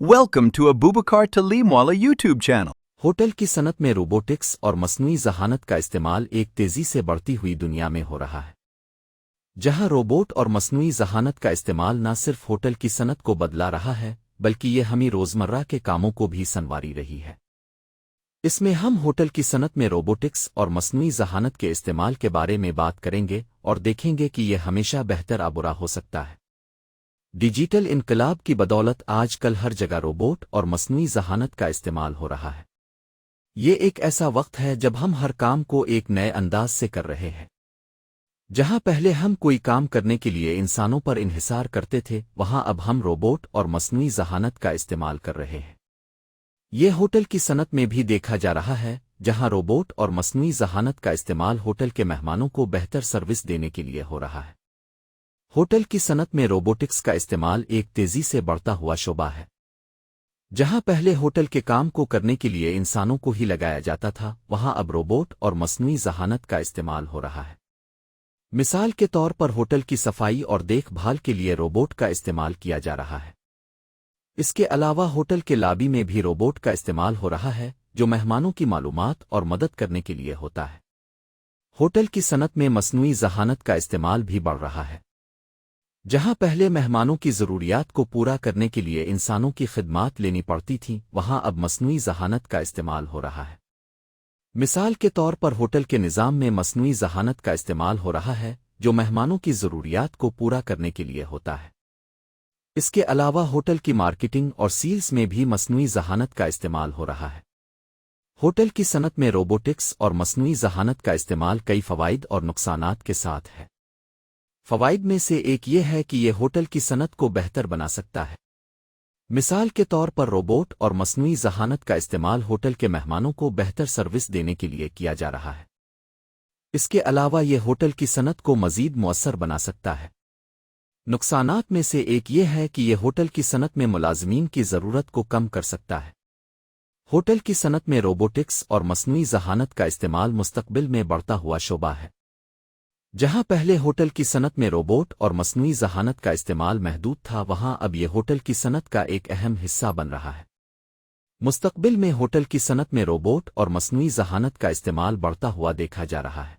Welcome to Abubakar Talimwala YouTube channel. Hotel की सनत में robotics और मसनूई ज़हानत का इस्तेमाल एक तेज़ी से बढ़ती हुई दुनिया में हो रहा है, जहां रोबोट और मसनूई ज़हानत का इस्तेमाल न सिर्फ होटल की सनत को बदला रहा है, बल्कि ये हमें रोज़मर्रा के कामों को भी संवारी रही है। इसमें हम होटल की सनत में रोबोटिक्स और मसनूई ज़हानत के इस्तेमाल के बारे में बात करेंगे और देखेंगे कि यह हमेशा बेहतर या बुरा हो सकता है। डिजिटल इनकलाब की बदौलत आजकल हर जगह रोबोट और मसनूई ज़हानत का इस्तेमाल हो रहा है। ये एक ऐसा वक्त है जब हम हर काम को एक नए अंदाज से कर रहे हैं। जहां पहले हम कोई काम करने के लिए इंसानों पर इन्हिसार करते थे, वहां अब हम रोबोट और मसनूई ज़हानत का इस्तेमाल कर रहे हैं। ये होटल की सनत में भी देखा जा रहा है, जहां रोबोट और मसनूई ज़हानत का इस्तेमाल होटल के मेहमानों को बेहतर सर्विस देने के लिए हो रहा है। होटल की सनत में रोबोटिक्स का इस्तेमाल एक तेज़ी से बढ़ता हुआ शोबा है। जहां पहले होटल के काम को करने के लिए इंसानों को ही लगाया जाता था, वहां अब रोबोट और मसनूई ज़हानत का इस्तेमाल हो रहा है। मिसाल के तौर पर होटल की सफाई और देखभाल के लिए रोबोट का इस्तेमाल किया जा रहा है। इसके अलावा होटल के लॉबी में भी रोबोट का इस्तेमाल हो रहा है, जो मेहमानों की मालूमात और मदद करने के लिए होता है। होटल की सनत में मसनूई ज़हानत का इस्तेमाल भी बढ़ रहा है। जहां पहले मेहमानों की ज़रूरियात को पूरा करने के लिए इंसानों की खिदमात लेनी पड़ती थी, वहां अब मसनूई ज़हानत का इस्तेमाल हो रहा है। मिसाल के तौर पर होटल के निज़ाम में मसनूई ज़हानत का इस्तेमाल हो रहा है, जो मेहमानों की ज़रूरियात को पूरा करने के लिए होता है। इसके अलावा होटल की मार्केटिंग और सील्स में भी मसनूई ज़हानत का इस्तेमाल हो रहा है। होटल की सनत में रोबोटिक्स और मसनूई ज़हानत का इस्तेमाल कई फ़वाइद और नुकसानात के साथ है। फ़वाइद में से एक ये है कि यह होटल की सनत को बेहतर बना सकता है। मिसाल के तौर पर रोबोट और मसनूई ज़हानत का इस्तेमाल होटल के मेहमानों को बेहतर सर्विस देने के लिए किया जा रहा है। इसके अलावा यह होटल की सनत को मज़ीद मुअस्सर बना सकता है। नुकसानात में से एक ये है कि यह होटल की सनत में मुलाज़मीन की ज़रूरत को कम कर सकता है। होटल की सनत में रोबोटिक्स और मसनूई ज़हानत का इस्तेमाल मुस्तक़बिल में बढ़ता हुआ शोबा है। जहां पहले होटल की सनत में रोबोट और मसनूई ज़हानत का इस्तेमाल महदूद था, वहां अब यह होटल की सनत का एक अहम हिस्सा बन रहा है। मुस्तक़बिल में होटल की सनत में रोबोट और मसनूई ज़हानत का इस्तेमाल बढ़ता हुआ देखा जा रहा है।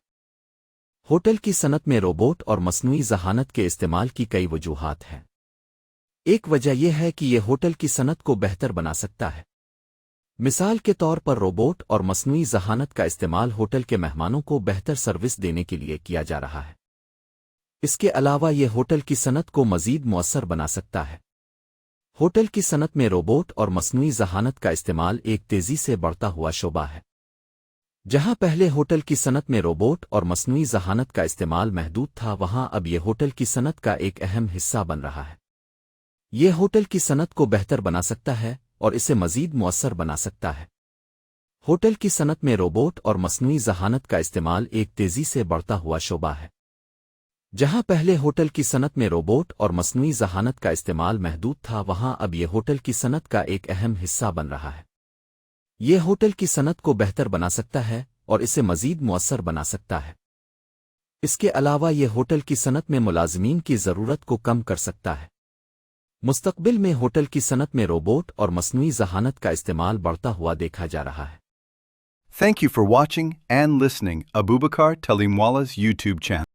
होटल की सनत में रोबोट और मसनूई ज़हानत के इस्तेमाल की कई वजूहात हैं। एक वजह यह है कि यह होटल की सनत को बेहतर बना सकता है। मिसाल के तौर पर रोबोट और मसनूई ज़हानत का इस्तेमाल होटल के मेहमानों को बेहतर सर्विस देने के लिए किया जा रहा है। इसके अलावा यह होटल की सनत को मज़ीद मुअस्सर बना सकता है। होटल की सनत में रोबोट और मसनूई ज़हानत का इस्तेमाल एक तेज़ी से बढ़ता हुआ शोबा है। जहां पहले होटल की सनत में रोबोट और मसनूई ज़हानत का इस्तेमाल महदूद था, वहां अब यह होटल की सनत का एक अहम हिस्सा बन रहा है। यह होटल की सनत को बेहतर बना सकता है और इसे मज़ीद मुअस्सर बना सकता है। होटल की सनत में रोबोट और मसनूई ज़हानत का इस्तेमाल एक तेज़ी से बढ़ता हुआ शोबा है। जहां पहले होटल की सनत में रोबोट और मसनूई ज़हानत का इस्तेमाल महदूद था, वहां अब यह होटल की सनत का एक अहम हिस्सा बन रहा है। यह होटल की सनत को बेहतर बना सकता है और इसे मज़ीद मुअस्सर बना सकता है। इसके अलावा यह होटल की सनत में मुलाज़मीन की ज़रूरत को कम कर सकता है। मुस्तक़बिल में होटल की सनत में रोबोट और मसनूई ज़हानत का इस्तेमाल बढ़ता हुआ देखा जा रहा है। Thank you for watching and listening Abubakar Talimwala's YouTube channel.